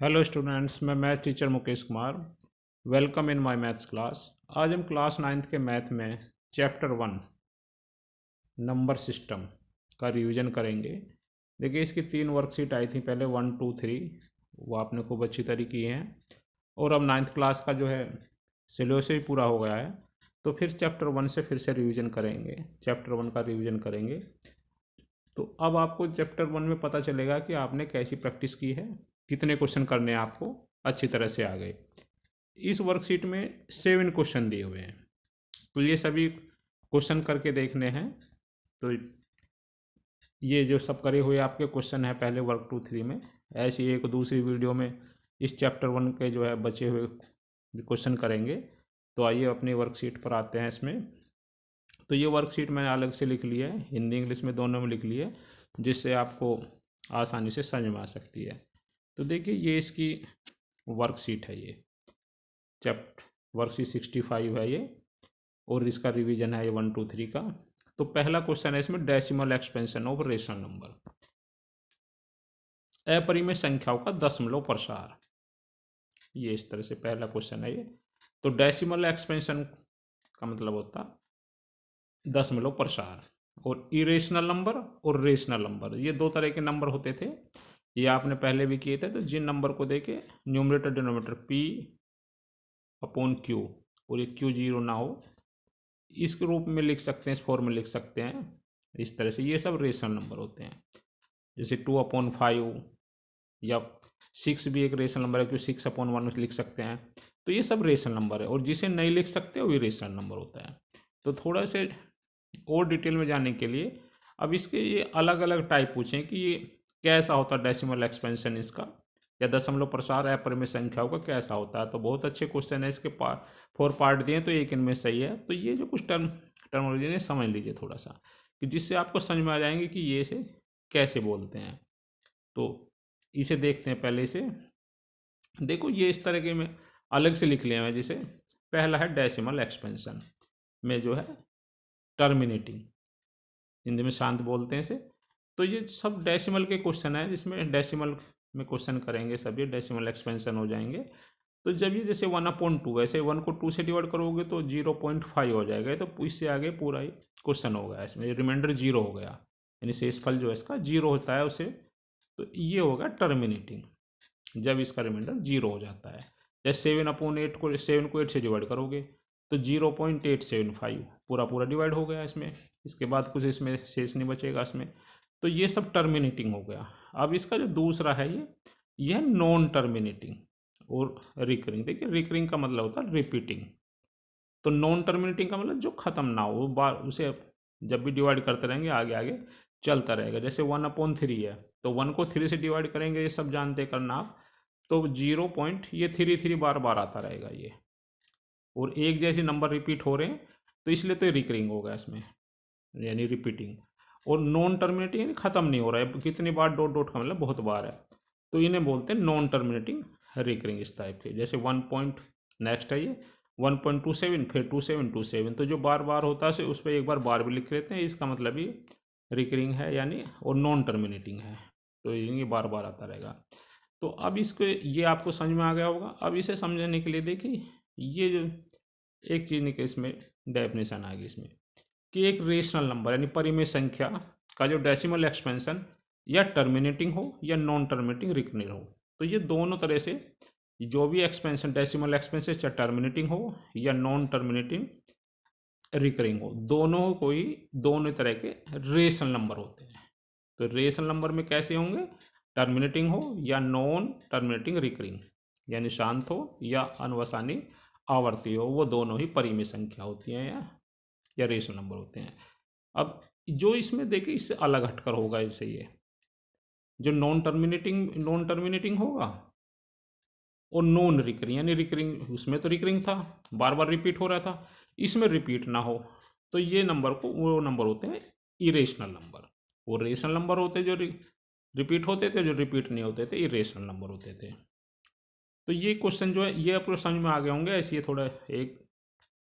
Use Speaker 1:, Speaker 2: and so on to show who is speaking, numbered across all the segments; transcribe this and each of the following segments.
Speaker 1: Hello students, मैं math teacher Mukesh Kumar. Welcome in my maths class. आज हम क्लास नाइन्थ के मैथ में चैप्टर 1 नंबर सिस्टम का रिवीजन करेंगे। देखिए, इसकी 3 वर्कशीट आई थी पहले, 1 2 3। वो आपने खूब अच्छी तरीके की हैं। और अब नाइन्थ क्लास का जो है सिलेबस भी पूरा हो गया है, तो फिर चैप्टर 1 से फिर से रिवीजन करेंगे। चैप्टर 1 का रिवीजन करेंगे, तो अब आपको चैप्टर 1 में पता चलेगा कि आपने कैसी प्रैक्टिस की है, कितने क्वेश्चन करने हैं आपको अच्छी तरह से आ गए। इस वर्कशीट में 7 क्वेश्चन दिए हुए हैं, तो ये सभी क्वेश्चन करके देखने हैं। तो ये जो सब करे हुए आपके क्वेश्चन है पहले वर्क 2 3 में, ऐसी एक दूसरी वीडियो में इस चैप्टर 1 के जो है बचे हुए क्वेश्चन करेंगे। तो आइए अपनी वर्कशीट पर आते हैं। इसमें तो ये वर्कशीट मैंने अलग से लिख ली है, हिंदी इंग्लिश में दोनों में लिख ली है, जिससे आपको आसानी से समझ में आ सकती है। तो देखिए, ये इसकी वर्कशीट है, ये चैप्टर वर्कशीट 65 है ये, और इसका रिवीजन है ये 1 2 3 का। तो पहला क्वेश्चन है इसमें, decimal expansion of rational number, अपरिमेय संख्याओं का दशमलव प्रसार। ये इस तरह से पहला क्वेश्चन है ये। तो डेसिमल एक्सपेंशन का मतलब होता दशमलव प्रसार, और इरेशनल नंबर और रेशनल नंबर, ये दो तरह के नंबर होते थे। ये आपने पहले भी किए थे। तो जिन नंबर को देके numerator denominator P upon Q, और ये क्यू जीरो ना हो, इस रूप में लिख सकते हैं, इस फॉर्म में लिख सकते हैं इस तरह से। ये सब रेशनल नंबर होते हैं। जैसे 2/5 या 6 भी एक रेशनल नंबर है, क्योंकि 6/1 लिख सकते हैं। तो ये सब रेशनल नंबर है, और जिसे नहीं लिख सकते वो रेशनल नंबर होता है। तो थोड़ा से और डिटेल में जानने के लिए अब इसके ये अलग अलग टाइप पूछें कि ये कैसा होता है डेसिमल एक्सपेंशन इसका, या दशमलव प्रसार अपरिमेय संख्याओं का कैसा होता है। तो बहुत अच्छे क्वेश्चन है इसके। 4 पार्ट दिए, तो एक इनमें सही है। तो ये जो कुछ टर्मोलॉजी है समझ लीजिए थोड़ा सा, कि जिससे आपको समझ में आ जाएंगे कि ये इसे कैसे बोलते हैं। तो इसे देखते हैं पहले। इसे देखो, ये इस तरह के में अलग से लिख लिया है। जैसे पहला है डेसिमल एक्सपेंशन में जो है टर्मिनेटिंग, हिंदी में शांत बोलते हैं इसे। तो ये सब डेसिमल के क्वेश्चन है, जिसमें डेसिमल में क्वेश्चन करेंगे सब, ये डेसिमल एक्सपेंशन हो जाएंगे। तो जब ये जैसे 1/2, ऐसे 1 को 2 से डिवाइड करोगे तो 0.5 हो जाएगा। तो इससे आगे पूरा ही क्वेश्चन हो गया, इसमें रिमाइंडर जीरो हो गया, यानी शेषफल जो है इसका जीरो होता है उसे। तो ये होगा टर्मिनेटिंग, जब इसका रिमाइंडर जीरो हो जाता है। जैसे 7/8 को 8 से डिवाइड करोगे तो 0.875 पूरा पूरा डिवाइड हो गया इसमें। इसके बाद कुछ इसमें शेष नहीं बचेगा इसमें। तो ये सब टर्मिनेटिंग हो गया। अब इसका जो दूसरा है ये नॉन टर्मिनेटिंग और रिकरिंग। देखिए, रिकरिंग का मतलब होता है रिपीटिंग। तो नॉन टर्मिनेटिंग का मतलब जो खत्म ना हो, बार उसे जब भी डिवाइड करते रहेंगे आगे आगे चलता रहेगा। जैसे 1/3 है, तो 1 को 3 से डिवाइड करेंगे, ये सब जानते करना आप। तो 0 पॉइंट ये 3 बार बार आता रहेगा ये, और एक जैसे नंबर रिपीट हो रहे हैं, तो इसलिए तो रिकरिंग होगा इसमें, यानी रिपीटिंग। और नॉन टर्मिनेटिंग यानी खत्म नहीं हो रहा है, कितनी बार डॉट डॉट का मतलब बहुत बार है। तो इन्हें बोलते हैं नॉन टर्मिनेटिंग रिकरिंग इस टाइप के। जैसे 1 पॉइंट नेक्स्ट है ये 1.27, फिर 2727, तो जो बार बार होता है उस पर एक बार बार भी लिख लेते हैं, इसका मतलब ये रिकरिंग है यानी, और नॉन टर्मिनेटिंग है। तो ये बार बार आता रहेगा। तो अब इसको ये आपको समझ में आ गया होगा। अब इसे समझने के लिए देखिए, ये जो एक चीज़ निकल इसमें डेफिनेशन आ गई इसमें, कि एक रेशनल नंबर यानी परिमेय संख्या का जो डेसिमल एक्सपेंशन या टर्मिनेटिंग हो या नॉन टर्मिनेटिंग रिकरिंग हो, तो ये दोनों तरह से जो भी एक्सपेंशन डेसिमल एक्सपेंशन चाहे टर्मिनेटिंग हो या नॉन टर्मिनेटिंग रिकरिंग हो, दोनों कोई दोनों तरह के रेशनल नंबर होते हैं। तो रेशनल नंबर में कैसे होंगे, टर्मिनेटिंग हो या नॉन टर्मिनेटिंग रिकरिंग, यानी शांत हो या अनवसानी आवर्ती हो, वो दोनों ही परिमेय संख्या होती हैं या रेशनल नंबर होते हैं। अब जो इसमें देखिए इससे अलग हटकर होगा, जैसे ये जो नॉन टर्मिनेटिंग होगा और नॉन रिकरिंग, यानी रिकरिंग, उसमें तो रिकरिंग था, बार बार रिपीट हो रहा था, इसमें रिपीट ना हो, तो ये नंबर को वो नंबर होते हैं इरेशनल नंबर। वो रेशनल नंबर होते जो रिपीट होते थे, जो रिपीट नहीं होते थे इरेशनल नंबर होते थे। तो ये क्वेश्चन जो है ये आपको समझ में आ गए होंगे। ऐसे ये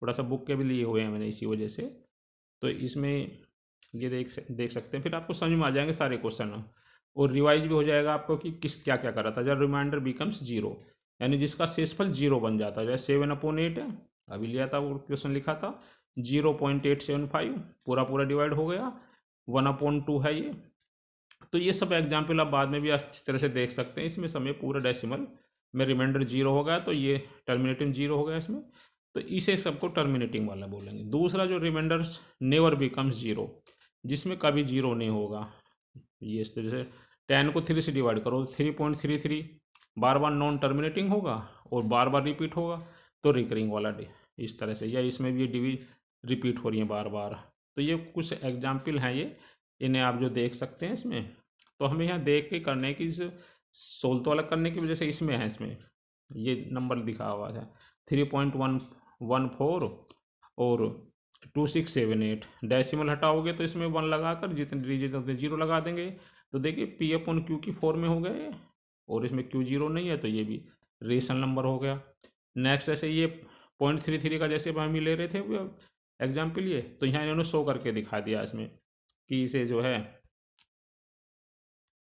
Speaker 1: थोड़ा सा बुक के भी लिए हुए हैं मैंने इसी वजह से। तो इसमें ये देख सकते हैं, फिर आपको समझ में आ जाएंगे सारे क्वेश्चन। और रिवाइज भी हो जाएगा आपको कि किस क्या क्या करा था। जब रिमाइंडर बिकम्स जीरो, यानी जिसका शेषफल जीरो बन जाता है। जैसे 7/8 है, अभी लिया था वो क्वेश्चन लिखा था 0.875, पूरा पूरा डिवाइड हो गया। 1/2 है ये। तो ये सब एग्जाम्पल आप बाद में भी अच्छी तरह से देख सकते हैं। इसमें समय पूरा डेसिमल में रिमाइंडर जीरो हो गया, तो ये टर्मिनेटिंग जीरो हो गया इसमें, तो इसे सबको टर्मिनेटिंग वाला बोलेंगे। दूसरा जो रिमाइंडर्स नेवर बिकम्स जीरो, जिसमें कभी जीरो नहीं होगा, ये इस तरह से 10 को 3 से डिवाइड करो, 3.33 बार बार नॉन टर्मिनेटिंग होगा और बार बार रिपीट होगा, तो रिकरिंग वाला इस तरह से, या इसमें भी ये रिपीट हो रही है बार बार। तो ये कुछ एग्जाम्पल हैं, ये इन्हें आप जो देख सकते हैं इसमें। तो हमें यहाँ देख के करने की, सोल्व तो अलग करने की वजह से इसमें है, इसमें ये नंबर दिखा हुआ है 3.114 और 2678। डेसिमल हटाओगे तो इसमें 1 लगाकर जितने डिजिट होते हैं 0 लगा देंगे, तो देखिए P/Q की फॉर्म में हो गए, और इसमें Q 0 नहीं है, तो ये भी रेशनल नंबर हो गया। नेक्स्ट ऐसे ये 0.33 का जैसे हम ले रहे थे एग्जाम्पल, ये तो यहाँ इन्होंने शो करके दिखा दिया इसमें कि इसे जो है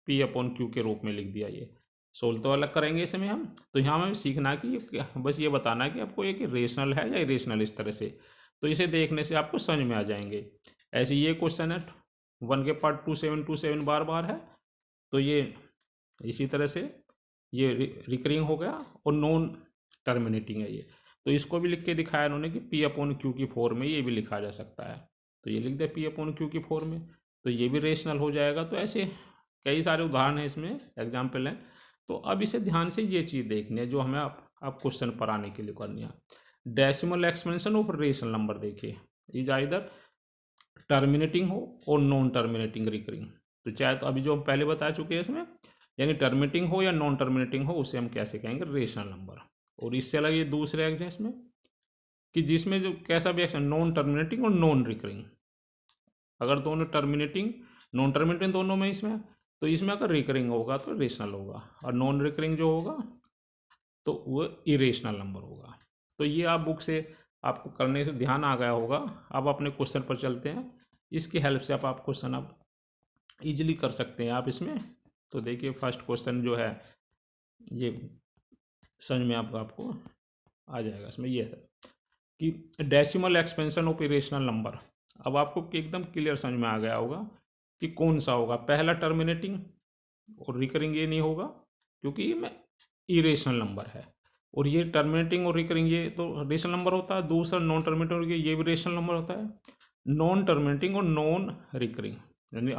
Speaker 1: P/Q के रूप में लिख दिया। ये सोल्व तो अलग करेंगे इसमें हम। तो यहाँ हमें सीखना कि बस ये बताना है कि आपको ये कि रेशनल है या इरेशनल, इस तरह से। तो इसे देखने से आपको समझ में आ जाएंगे। ऐसे ये क्वेश्चन है 1 के पार्ट 2727 बार बार है, तो ये इसी तरह से ये रिकरिंग हो गया, और नॉन टर्मिनेटिंग है ये। तो इसको भी लिख के दिखाया उन्होंने कि P/Q की फॉर्म में ये भी लिखा जा सकता है, तो ये लिख दिया P/Q की फॉर्म में, तो ये भी रेशनल हो जाएगा। तो ऐसे कई सारे उदाहरण हैं इसमें, एग्जाम्पल हैं। तो अब इसे ध्यान से ये चीज़ देखनी है जो हमें आप क्वेश्चन पर आने के लिए करनी है। Decimal expansion of rational number, देखिए इज आइदर टर्मिनेटिंग हो और नॉन टर्मिनेटिंग रिकरिंग। तो चाहे तो अभी जो हम पहले बता चुके हैं इसमें, यानी टर्मिनेटिंग हो या नॉन टर्मिनेटिंग हो, उसे हम कैसे कहेंगे, रेशनल नंबर। और इससे अलग ये दूसरे एग्जाम इसमें कि जिसमें जो कैसा भी एक्शन, नॉन टर्मिनेटिंग और नॉन रिकरिंग। अगर दोनों टर्मिनेटिंग नॉन टर्मिनेटिंग दोनों में इसमें, तो इसमें अगर रिकरिंग होगा तो रेशनल होगा, और नॉन रिकरिंग जो होगा तो वो इरेशनल नंबर होगा। तो ये आप बुक से आपको करने से ध्यान आ गया होगा। अब अपने क्वेश्चन पर चलते हैं, इसकी हेल्प से आप क्वेश्चन आप इजीली कर सकते हैं आप इसमें। तो देखिए फर्स्ट क्वेश्चन जो है ये समझ में आपको आ जाएगा। इसमें ये है कि decimal expansion of irrational number. अब आपको एकदम क्लियर समझ में आ गया होगा कि कौन सा होगा। पहला टर्मिनेटिंग और रिकरिंग ये नहीं होगा, क्योंकि ये में इरेशनल नंबर है, और ये टर्मिनेटिंग और रिकरिंग ये तो रेशनल नंबर होता है। दूसरा नॉन टर्मिनेटिंग, ये भी रेशनल नंबर होता है। नॉन टर्मिनेटिंग और नॉन रिकरिंग, यानी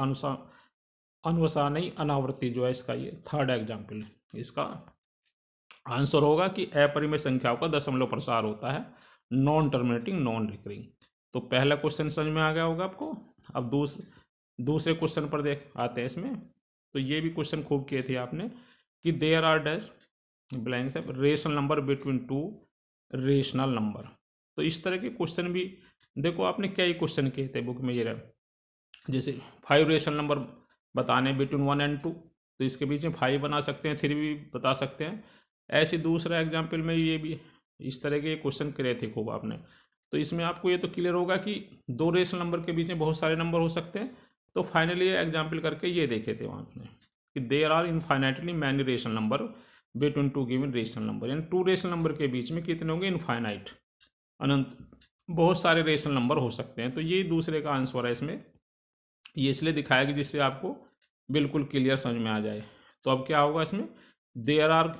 Speaker 1: अनुसानी अनावर्ती जो है इसका, ये थर्ड एग्जाम्पल। इसका आंसर होगा कि अपरिमेय संख्याओं का दशमलव प्रसार होता है, नॉन टर्मिनेटिंग नॉन रिकरिंग। तो पहला क्वेश्चन समझ में आ गया होगा आपको। अब दूसरे क्वेश्चन पर देख आते हैं इसमें। तो ये भी क्वेश्चन खूब किए थे आपने कि देयर आर डैश ब्लैंक है rational number between two rational number. तो इस तरह के क्वेश्चन भी देखो आपने कई क्वेश्चन किए थे बुक में। ये रहे जैसे 5 रेशनल नंबर बताने बिटवीन 1 and 2, तो इसके बीच में 5 बना सकते हैं, 3 भी बता सकते हैं। ऐसे दूसरा एग्जाम्पल में ये भी इस तरह के क्वेश्चन करे थे खूब आपने। तो इसमें आपको ये तो क्लियर होगा कि 2 रेशनल नंबर के बीच में बहुत सारे नंबर हो सकते हैं। तो फाइनली एग्जाम्पल करके ये देखे थे वहाँ आपने कि there are infinitely many rational number between 2 given rational number, यानी 2 रेशनल नंबर के बीच में कितने होंगे, इनफाइनाइट, अनंत बहुत सारे रेशनल नंबर हो सकते हैं। तो ये दूसरे का आंसर है इसमें। ये इसलिए दिखाया कि जिससे आपको बिल्कुल क्लियर समझ में आ जाए। तो अब क्या होगा इसमें, देयर आर,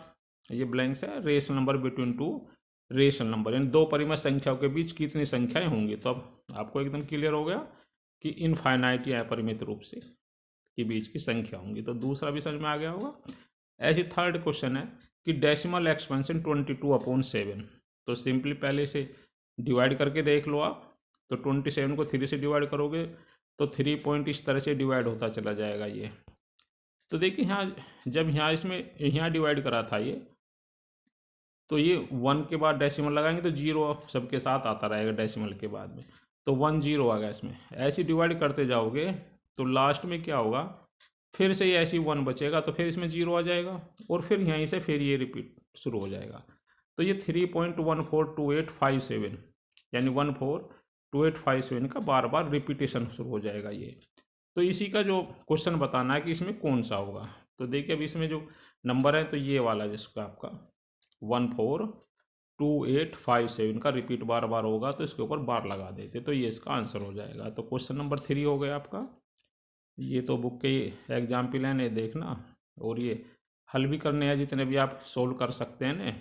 Speaker 1: ये ब्लैंक्स है, rational number between two rational number, यानी 2 परिमेय संख्याओं के बीच कितनी संख्याएं होंगी। तो अब आपको एकदम क्लियर हो गया कि इनफाइनाइट या अपरिमित रूप से के बीच की संख्या होंगी। तो दूसरा भी समझ में आ गया होगा। ऐसे थर्ड क्वेश्चन है कि डेसिमल एक्सपेंशन 22/7। तो सिंपली पहले से डिवाइड करके देख लो आप। तो 27 को 3 से डिवाइड करोगे तो 3 पॉइंट इस तरह से डिवाइड होता चला जाएगा ये। तो देखिए यहाँ जब यहाँ इसमें यहाँ डिवाइड करा था ये, तो ये 1 के बाद डेसिमल लगाएंगे तो 0 सबके साथ आता रहेगा डेसिमल के बाद में, तो 1 0 आ गया इसमें। ऐसे डिवाइड करते जाओगे तो लास्ट में क्या होगा, फिर से ये ऐसी 1 बचेगा, तो फिर इसमें 0 आ जाएगा, और फिर यहीं से फिर ये रिपीट शुरू हो जाएगा। तो ये 3.142857 यानी 142857 का बार बार रिपीटेशन शुरू हो जाएगा ये। तो इसी का जो क्वेश्चन बताना है कि इसमें कौन सा होगा। तो देखिए अब इसमें जो नंबर है तो ये वाला जिसका आपका 142857 का रिपीट बार बार होगा तो इसके ऊपर बार लगा देते तो ये इसका आंसर हो जाएगा। तो क्वेश्चन नंबर 3 हो गया आपका। ये तो बुक के एग्जाम्पल है देखना, और ये हल भी करने हैं जितने भी आप सोल्व कर सकते हैं ना,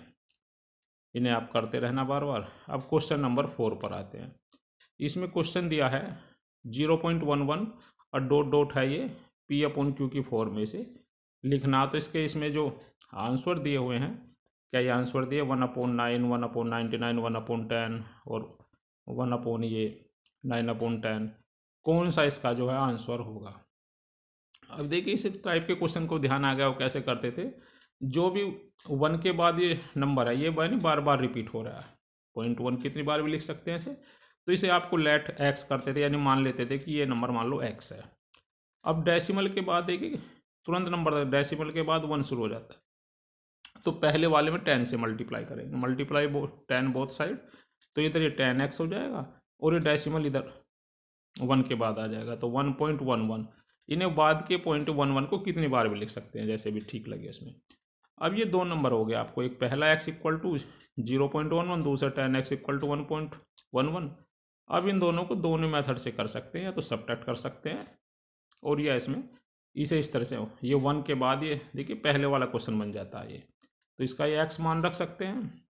Speaker 1: इन्हें आप करते रहना बार बार। अब क्वेश्चन नंबर 4 पर आते हैं। इसमें क्वेश्चन दिया है 0.11 और डॉट डॉट है ये पी अपॉन क्यू की फॉर्म में से लिखना। तो इसके इसमें जो आंसर दिए हुए हैं, क्या ये आंसर दिए 1/9, 1/99, 1/10 और 1/ ये 9/10, कौन सा इसका जो है आंसर होगा। अब देखिए इस टाइप के क्वेश्चन को ध्यान आ गया वो कैसे करते थे। जो भी 1 के बाद ये नंबर है ये बार बार रिपीट हो रहा है, 0.1 कितनी बार भी लिख सकते हैं इसे। तो इसे आपको लेट एक्स करते थे, यानी मान लेते थे कि ये नंबर मान लो एक्स है। अब डेसिमल के बाद देखिए तुरंत नंबर डेसिमल के बाद 1 शुरू हो जाता है, तो पहले वाले में 10 से मल्टीप्लाई करेंगे, मल्टीप्लाई 10 बोथ साइड, तो इधर ये 10x हो जाएगा और ये डेसिमल इधर 1 के बाद आ जाएगा तो 1.11। इन्हें बाद के 0.11 को कितनी बार भी लिख सकते हैं जैसे भी ठीक लगे इसमें। अब ये दो नंबर हो गए आपको, एक पहला x इक्वल टू 0.11, दूसरा 10x इक्वल टू 1.11। अब इन दोनों को दोनों मेथड से कर सकते हैं, या तो सब्ट्रैक्ट कर सकते हैं और या इसमें इसे इस तरह से हो, ये 1 के बाद ये देखिए पहले वाला क्वेश्चन बन जाता है ये, तो इसका ये x मान रख सकते हैं।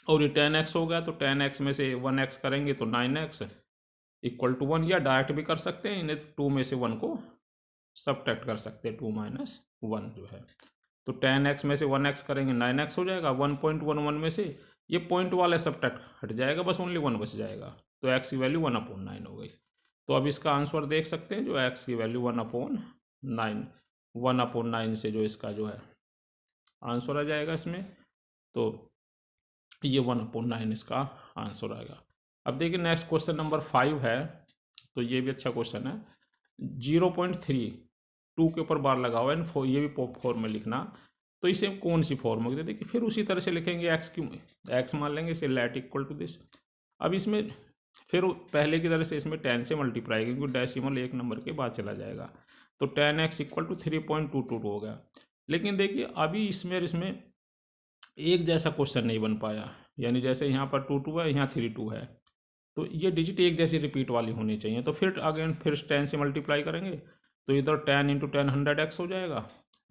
Speaker 1: और ये 10x हो गया तो 10x में से 1x करेंगे तो 9x इक्वल टू 1, या डायरेक्ट भी कर सकते हैं इन्हें 2 में से 1 को सब्ट्रैक्ट कर सकते हैं, 2 - 1 जो है। तो 10x में से 1x करेंगे 9x हो जाएगा, 1.11 में से ये पॉइंट वाला सब्ट्रैक्ट हट जाएगा, बस ओनली 1 बच जाएगा, तो x की वैल्यू 1/9 हो गई। तो अब इसका आंसर देख सकते हैं जो x की वैल्यू 1/9, 1/9 से जो इसका जो है आंसर आ जाएगा इसमें, तो ये 1/9 इसका आंसर आएगा। अब देखिए नेक्स्ट क्वेश्चन नंबर 5 है, तो ये भी अच्छा क्वेश्चन है। 0.3 2 के ऊपर बार लगा हुआ है, ये भी फॉर्म में लिखना। तो इसे कौन सी फॉर्म होगी, देखिए फिर उसी तरह से लिखेंगे, एक्स मान लेंगे इसे लेट इक्वल टू दिस। अब इसमें फिर पहले की तरह से इसमें 10 से मल्टीप्लाई, क्योंकि डेसिमल एक नंबर के बाद चला जाएगा, तो 10x इक्वल टू 3.22 हो गया। लेकिन देखिए अभी इसमें एक जैसा क्वेश्चन नहीं बन पाया, यानी जैसे यहाँ पर 2 है यहाँ 3 है, तो ये डिजिट एक जैसी रिपीट वाली होनी चाहिए। तो फिर अगेन फिर 10 से मल्टीप्लाई करेंगे तो इधर 10 × 10 100x हो जाएगा,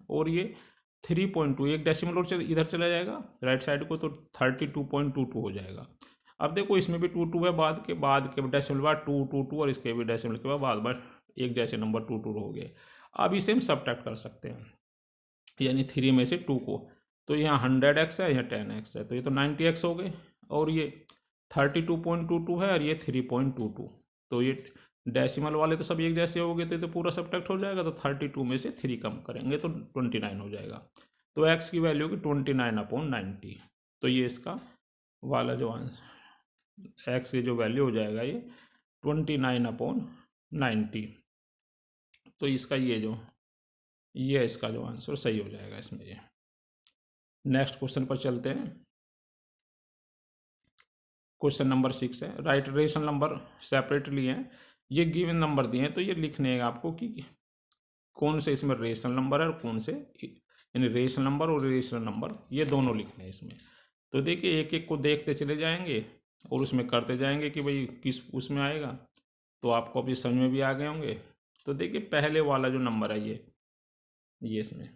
Speaker 1: और ये 3.2 एक डेसिमल और इधर चला जाएगा राइट साइड को, तो 32.22 हो जाएगा। अब देखो इसमें भी 2 है, बाद के डेसिमल बाद 2 और इसके भी डेसिमल के बाद एक जैसे नंबर 2 हो गए। अब इसे हम सब्ट्रैक्ट कर सकते हैं, यानी 3 में से 2 को, तो यहाँ 100x है यहाँ 10x है, तो ये तो 90x हो गए, और ये 32.22 है और ये 3.22, तो ये डेसिमल वाले तो सब एक जैसे हो गए, तो पूरा सब्ट्रैक्ट हो जाएगा, तो 32 में से 3 कम करेंगे तो 29 हो जाएगा। तो x की वैल्यू की 29/90, तो ये इसका वाला जो आंसर x की जो वैल्यू हो जाएगा ये 29/90, तो इसका ये इसका जो आंसर सही हो जाएगा इसमें। ये नेक्स्ट क्वेश्चन पर चलते हैं। क्वेश्चन नंबर 6 है, राइट रेशनल नंबर सेपरेटली हैं, ये गिवन नंबर दिए हैं, तो ये लिखने हैं आपको कि कौन से इसमें रेशनल नंबर है और कौन से, यानी रेशनल नंबर और इरेशनल नंबर ये दोनों लिखने हैं इसमें। तो देखिए एक एक को देखते चले जाएंगे और उसमें करते जाएंगे कि भाई किस उसमें आएगा, तो आपको अभी समझ में भी आ गए होंगे। तो देखिए पहले वाला जो नंबर है ये इसमें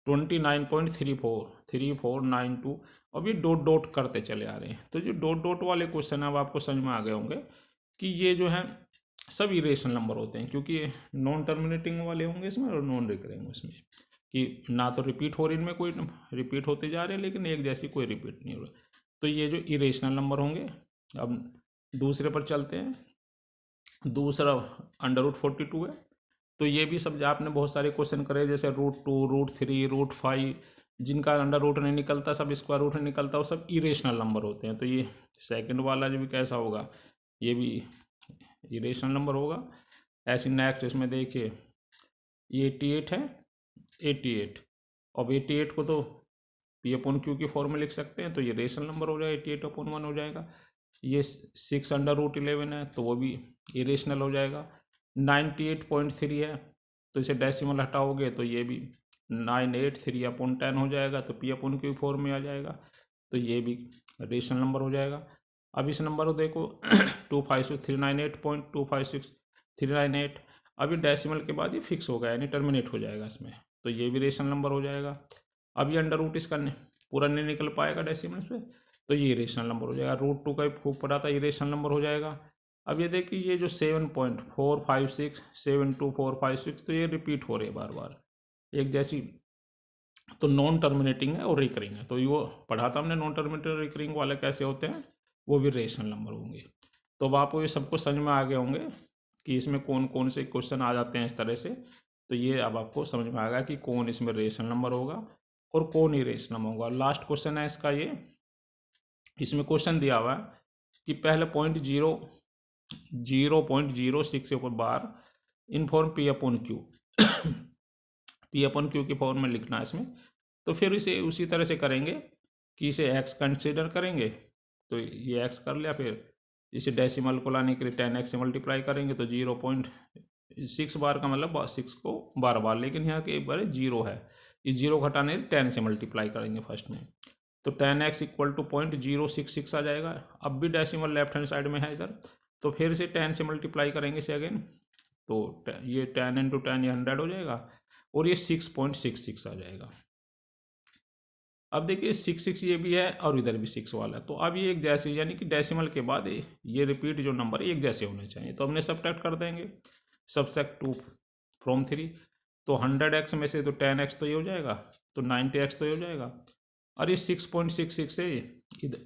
Speaker 1: 29.3492, अब ये डॉट डॉट करते चले आ रहे हैं। तो जो डॉट डॉट वाले क्वेश्चन है अब आपको समझ में आ गए होंगे कि ये जो है सब इरेशनल नंबर होते हैं, क्योंकि ये नॉन टर्मिनेटिंग वाले होंगे इसमें और नॉन रिकरिंग इसमें, कि ना तो रिपीट हो रही, इनमें कोई रिपीट होते जा रहे हैं लेकिन एक जैसी कोई रिपीट नहीं हो रहा, तो ये जो इरेशनल नंबर होंगे। अब दूसरे पर चलते हैं, दूसरा √42 है, तो ये भी सब आपने बहुत सारे क्वेश्चन करे, जैसे √2 √3 √5, जिनका अंडर रूट नहीं निकलता, सब स्क्वायर रूट नहीं निकलता, वो सब इरेशनल नंबर होते हैं। तो ये सेकंड वाला जो भी कैसा होगा, ये भी इरेशनल नंबर होगा। ऐसे नेक्स्ट इसमें देखिए ये 88 है, 88, अब 88 को तो P/Q की फॉर्म में लिख सकते हैं, तो ये रेशनल नंबर हो जाएगा, 88/1 हो जाएगा। ये 6 √11 है, तो वो भी इरेशनल हो जाएगा। 98.3 है, तो इसे डेसिमल हटाओगे तो ये भी 983/10 हो जाएगा, तो P/Q फॉर्म में आ जाएगा, तो ये भी रेशनल नंबर हो जाएगा। अब इस नंबर को देखो 256,398.256398, अभी डेसिमल के बाद ये फिक्स होगा यानी टर्मिनेट हो जाएगा इसमें, तो ये भी रेशनल नंबर हो जाएगा। अब ये अंडर रूट इसका पूरा नहीं निकल पाएगा डेसिमल पे, तो ये रेशनल नंबर हो जाएगा। √2 का खूब पढ़ा था, ये रेशनल नंबर हो जाएगा। अब ये देखिए ये जो 7.456 72456, तो ये रिपीट हो रहे हैं बार बार एक जैसी, तो नॉन टर्मिनेटिंग है और रिकरिंग है, तो वो पढ़ा था हमने नॉन टर्मिनेटिंग रिकरिंग वाले कैसे होते हैं, वो भी रेशनल नंबर होंगे। तो अब आपको ये सबको समझ में आ गए होंगे कि इसमें कौन कौन से क्वेश्चन आ जाते हैं इस तरह से, तो ये अब आपको समझ में आ गया कि कौन इसमें रेशनल नंबर होगा और कौन इरेशनल नंबर होगा। लास्ट क्वेश्चन है इसका ये, इसमें क्वेश्चन दिया हुआ है कि पहले 0.06 के ऊपर बार इनफॉर्म P/Q P/Q की फॉर्म में लिखना है इसमें, तो फिर इसे उसी तरह से करेंगे कि इसे x कंसिडर करेंगे, तो ये x कर लिया, फिर इसे डेसिमल को लाने के लिए 10x से मल्टीप्लाई करेंगे, तो 0.6 बार का मतलब 6 को 12 बार, लेकिन यहाँ के एक बार 0 है, इस 0 घटाने 10 से मल्टीप्लाई करेंगे फर्स्ट में, तो 10x = 0.066 आ जाएगा। अब भी डेसिमल लेफ्ट हैंड साइड में है इधर, तो फिर से 10 से मल्टीप्लाई करेंगे इसे अगेन, तो ये 10 × 10 ये 100 हो जाएगा, और ये 6.66 आ जाएगा। अब देखिए 6 ये भी है और इधर भी 6 वाला है, तो अब ये एक जैसे, यानी कि डेसिमल के बाद ये रिपीट जो नंबर है एक जैसे होने चाहिए, तो हमने सब्ट्रैक्ट कर देंगे, सब्ट्रैक्ट 2 from 3, तो 100x में से तो 10x तो ये हो जाएगा, तो 90x तो ये हो जाएगा, और ये 6.66 से इधर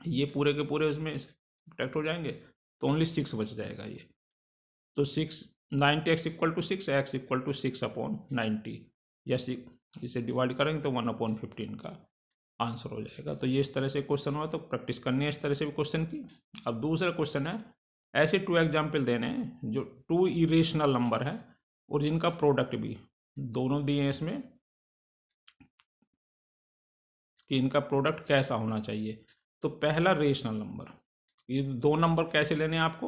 Speaker 1: ये पूरे के पूरे उसमें सब्ट्रैक्ट हो जाएंगे, तो ओनली 6 बच जाएगा ये, तो 90x = 6, x = 6/90, या 6 इसे डिवाइड करेंगे तो 1/15 का आंसर हो जाएगा। तो ये इस तरह से क्वेश्चन हुआ, तो प्रैक्टिस करनी है इस तरह से भी क्वेश्चन की। अब दूसरा क्वेश्चन है, ऐसे 2 एग्जाम्पल देने हैं जो 2 इरेशनल नंबर है और जिनका प्रोडक्ट भी दोनों दिए हैं इसमें, कि इनका प्रोडक्ट कैसा होना चाहिए। तो पहला रेशनल नंबर, ये 2 नंबर कैसे लेने हैं आपको,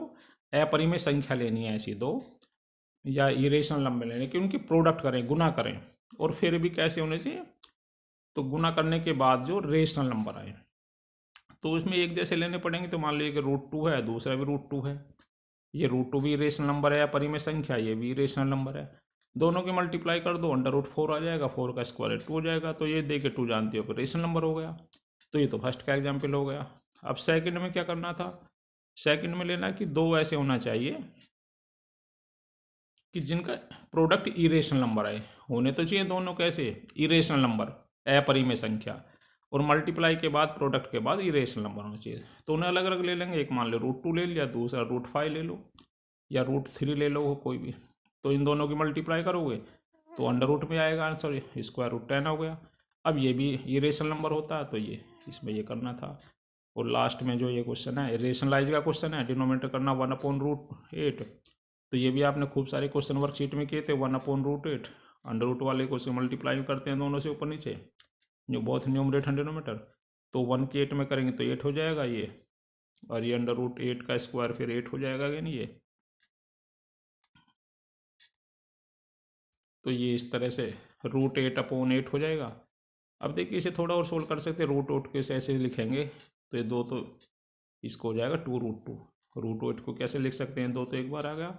Speaker 1: अपरिमेय संख्या लेनी है ऐसी 2, या इरेशनल नंबर लेने कि उनकी प्रोडक्ट करें, गुना करें, और फिर भी कैसे होने चाहिए, तो गुना करने के बाद जो रेशनल नंबर आए, तो उसमें एक जैसे लेने पड़ेंगे। तो मान लीजिए कि √2 है, दूसरा भी √2 है, ये √2 भी रेशनल नंबर है या परिमेय संख्या, ये भी रेशनल नंबर है, दोनों की मल्टीप्लाई कर दो, √4 आ जाएगा, 4 का स्क्वायर 2 हो जाएगा, तो ये दे के 2 जानते हो कि रेशनल नंबर हो गया। तो ये तो फर्स्ट का एग्जाम्पल हो गया। अब सेकंड में क्या करना था, सेकंड में लेना कि 2 ऐसे होना चाहिए कि जिनका प्रोडक्ट इरेशनल नंबर आए, होने तो चाहिए दोनों कैसे, इरेशनल नंबर, अपरिमेय संख्या, और मल्टीप्लाई के बाद प्रोडक्ट के बाद इरेशनल नंबर होना चाहिए, तो उन्हें अलग अलग ले लेंगे। एक मान लो √2 ले लिया, दूसरा √5 ले लो, या √3 ले लो, कोई भी, तो इन दोनों की मल्टीप्लाई करोगे तो अंडर रूट में आएगा आंसर, √10 हो गया। अब ये भी इरेशनल नंबर होता है, तो ये इसमें ये करना था। और लास्ट में जो ये क्वेश्चन है रेशनलाइज का क्वेश्चन है, डिनोमिनेटर करना 1/√8, तो ये भी आपने खूब सारे क्वेश्चन वर्कशीट में किए थे, 1/√8, अंडर रूट वाले को से मल्टीप्लाई करते हैं दोनों से ऊपर नीचे, जो बहुत न्यूमरेटर डिनोमिनेटर, तो 1 के 8 में करेंगे तो 8 हो जाएगा ये, और ये अंडर रूट 8 का स्क्वायर फिर 8 हो जाएगा कि नहीं ये, तो ये इस तरह से √8/8 हो जाएगा। अब देखिए इसे थोड़ा और सोल्व कर सकते हैं, √8 के ऐसे लिखेंगे, तो ये 2 तो इसको हो जाएगा 2√2, √8 को कैसे लिख सकते हैं, 2 तो एक बार आ गया,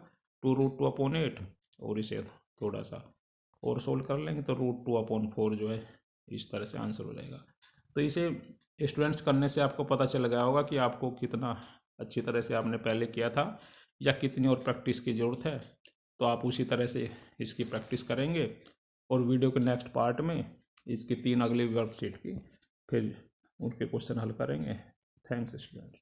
Speaker 1: 2√2/8, और इसे थोड़ा सा और सोल्व कर लेंगे तो √2/4 जो है, इस तरह से आंसर हो जाएगा। तो इसे स्टूडेंट्स करने से आपको पता चल गया होगा कि आपको कितना अच्छी तरह से आपने पहले किया था या कितनी और प्रैक्टिस की ज़रूरत है। तो आप उसी तरह से इसकी प्रैक्टिस करेंगे, और वीडियो के नेक्स्ट पार्ट में इसकी 3 अगली वर्कशीट की फिर उनके क्वेश्चन हल करेंगे। Thanks student.